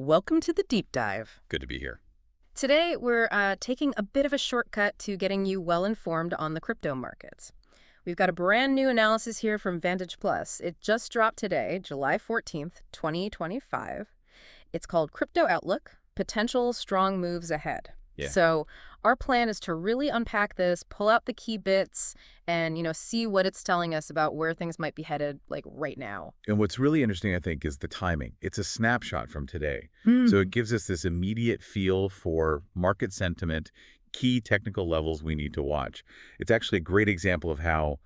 Welcome to the deep dive. Good to be here. Today, we're taking a bit of a shortcut to getting you well informed on the crypto markets. We've got a brand new analysis here from Vantage Plus. It just dropped today, July 14th, 2025. It's called Crypto Outlook, Potential Strong Moves Ahead. Yeah. So our plan is to really unpack this, pull out the key bits, and, see what it's telling us about where things might be headed, like right now. And what's really interesting, I think, is the timing. It's a snapshot from today. So it gives us this immediate feel for market sentiment, key technical levels we need to watch. It's actually a great example of how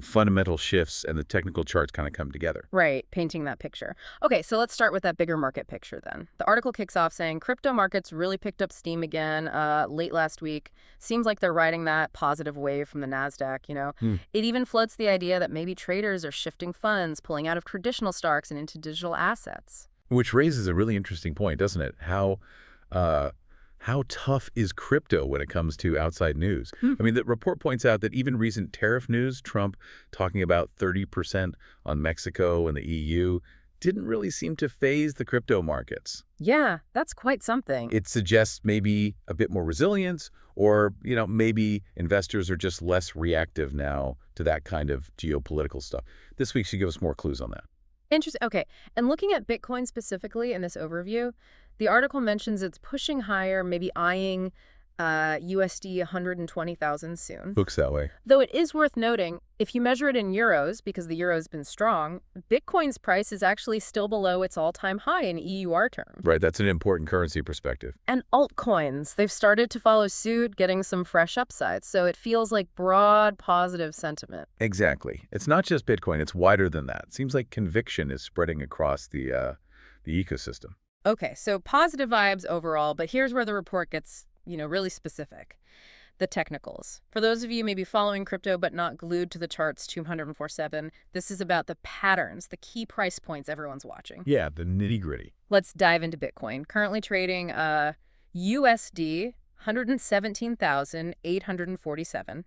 fundamental shifts and the technical charts kind of come together. Right, painting that picture. Okay, so let's start with that bigger market picture then. The article kicks off saying crypto markets really picked up steam again late last week. Seems like they're riding that positive wave from the NASDAQ. It even floats the idea that maybe traders are shifting funds, pulling out of traditional stocks and into digital assets. Which raises a really interesting point, doesn't it? How tough is crypto when it comes to outside news? I mean, the report points out that even recent tariff news, Trump talking about 30% on Mexico and the EU, didn't really seem to phase the crypto markets. Yeah, that's quite something. It suggests maybe a bit more resilience, or, maybe investors are just less reactive now to that kind of geopolitical stuff. This week should give us more clues on that. Interesting. Okay, and looking at Bitcoin specifically in this overview, the article mentions it's pushing higher, maybe eyeing USD 120,000 soon. Looks that way. Though it is worth noting, if you measure it in euros, because the euro's been strong, Bitcoin's price is actually still below its all-time high in EUR terms. Right, that's an important currency perspective. And altcoins, they've started to follow suit, getting some fresh upsides. So it feels like broad positive sentiment. Exactly. It's not just Bitcoin, it's wider than that. It seems like conviction is spreading across the ecosystem. Okay, so positive vibes overall, but here's where the report gets, really specific. The technicals. For those of you maybe following crypto but not glued to the charts 204/7, this is about the patterns, the key price points everyone's watching. Yeah, the nitty-gritty. Let's dive into Bitcoin. Currently trading USD 117,847.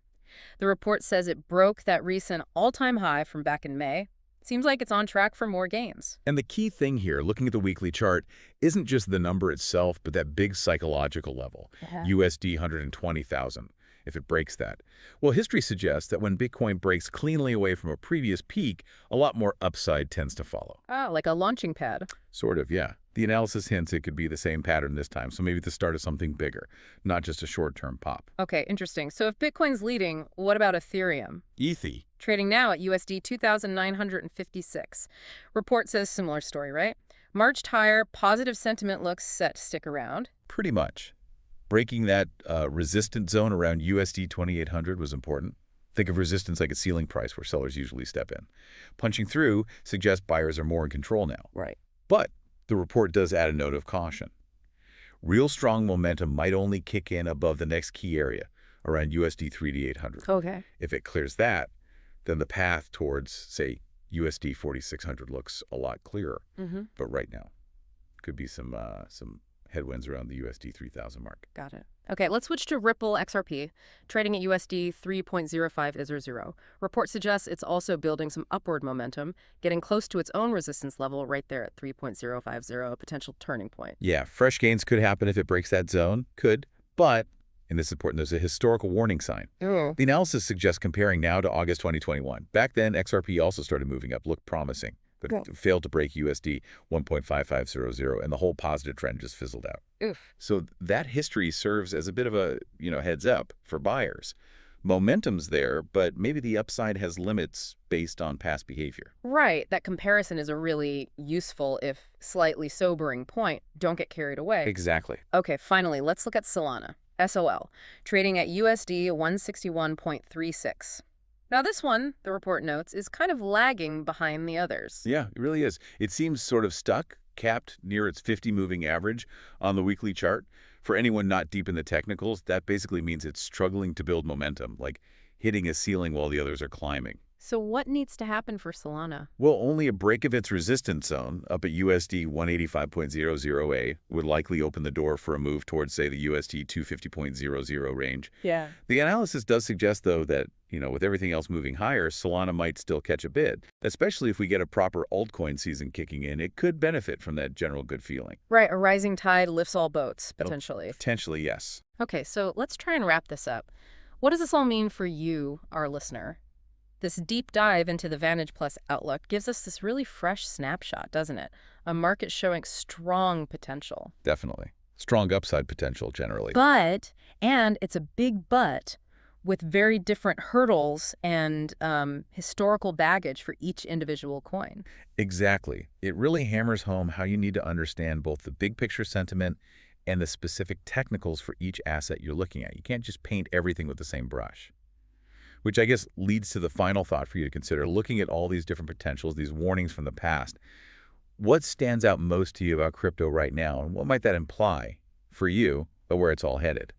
The report says it broke that recent all-time high from back in May. Seems like it's on track for more gains. And the key thing here, looking at the weekly chart, isn't just the number itself, but that big psychological level, USD 120,000, if it breaks that. Well, history suggests that when Bitcoin breaks cleanly away from a previous peak, a lot more upside tends to follow. Oh, like a launching pad. Sort of, yeah. The analysis hints it could be the same pattern this time, so maybe the start of something bigger, not just a short-term pop. Okay, interesting. So if Bitcoin's leading, what about Ethereum? Ethi. Trading now at USD 2,956. Report says similar story, right? Marched higher, positive sentiment looks set to stick around. Pretty much. Breaking that resistance zone around USD 2,800 was important. Think of resistance like a ceiling price where sellers usually step in. Punching through suggests buyers are more in control now. Right. But the report does add a note of caution. Real strong momentum might only kick in above the next key area, around USD 3,800. Okay. If it clears that, then the path towards, say, USD 4,600 looks a lot clearer. But right now, could be some headwinds around the USD 3,000 mark. Got it. Okay, let's switch to Ripple XRP, trading at USD 3.0500. Report suggests it's also building some upward momentum, getting close to its own resistance level right there at 3.050, a potential turning point. Yeah, fresh gains could happen if it breaks that zone. Could. But, and this is important, there's a historical warning sign. Oh. The analysis suggests comparing now to August 2021. Back then, XRP also started moving up, looked promising, but failed to break USD 1.5500, and the whole positive trend just fizzled out. Oof. So that history serves as a bit of a, heads up for buyers. Momentum's there, but maybe the upside has limits based on past behavior. Right. That comparison is a really useful, if slightly sobering point. Don't get carried away. Exactly. Okay, finally, let's look at Solana, SOL, trading at USD 161.36. Now this one, the report notes, is kind of lagging behind the others. Yeah, it really is. It seems sort of stuck, capped near its 50 moving average on the weekly chart. For anyone not deep in the technicals, that basically means it's struggling to build momentum, like hitting a ceiling while the others are climbing. So what needs to happen for Solana? Well, only a break of its resistance zone up at USD 185.00A would likely open the door for a move towards, say, the USD 250.00 range. Yeah. The analysis does suggest, though, that, with everything else moving higher, Solana might still catch a bid, especially if we get a proper altcoin season kicking in. It could benefit from that general good feeling. Right, a rising tide lifts all boats, It'll- potentially. Potentially, yes. Okay, so let's try and wrap this up. What does this all mean for you, our listener? This deep dive into the Vantage Plus outlook gives us this really fresh snapshot, doesn't it? A market showing strong potential. Definitely. Strong upside potential, generally. And it's a big but, with very different hurdles and historical baggage for each individual coin. Exactly. It really hammers home how you need to understand both the big picture sentiment and the specific technicals for each asset you're looking at. You can't just paint everything with the same brush. Which I guess leads to the final thought for you to consider. Looking at all these different potentials, these warnings from the past, what stands out most to you about crypto right now, and what might that imply for you about where it's all headed?